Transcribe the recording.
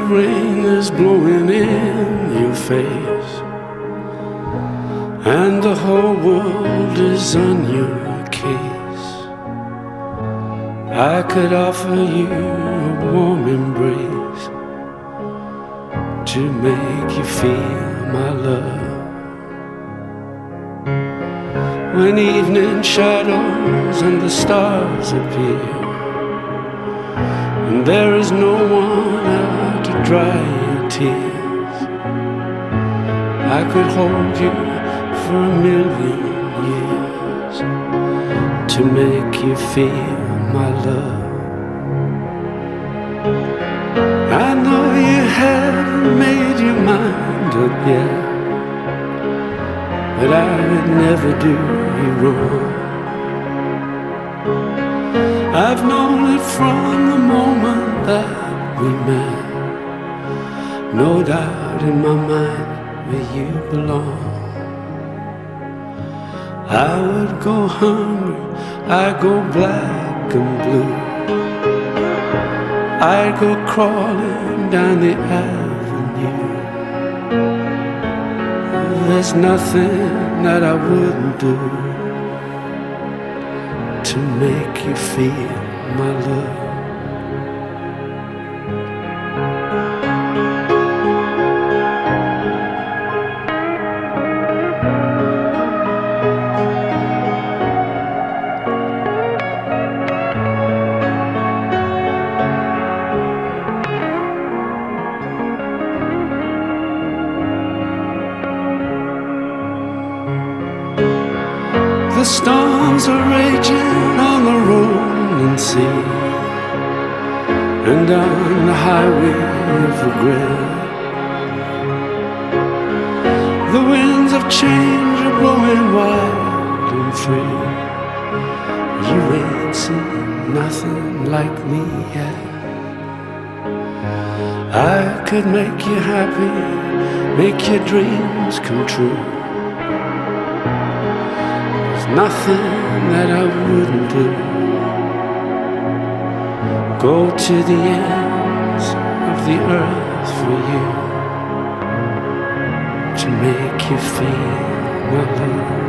rain is blowing in your face, and the whole world is on your case. I could offer you a warm embrace to make you feel my love. When evening shadows and the stars appear, and there is no one out to dry your tears, I could hold you for 1,000,000 years to make you feel my love. I know you haven't made your mind up yet, but I would never do you wrong. I've known it from the moment that we met. No doubt in my mind where you belong. I would go hungry, I'd go black and blue, I'd go crawling down the avenue. There's nothing that I wouldn't do to make you feel my love. The storms are raging on the rolling sea, and on the highway of regret. The winds of change are blowing wild and free. You ain't seen nothing like me yet. I could make you happy, make your dreams come true. Nothing that I wouldn't do. Go to the ends of the earth for you to make you feel my love.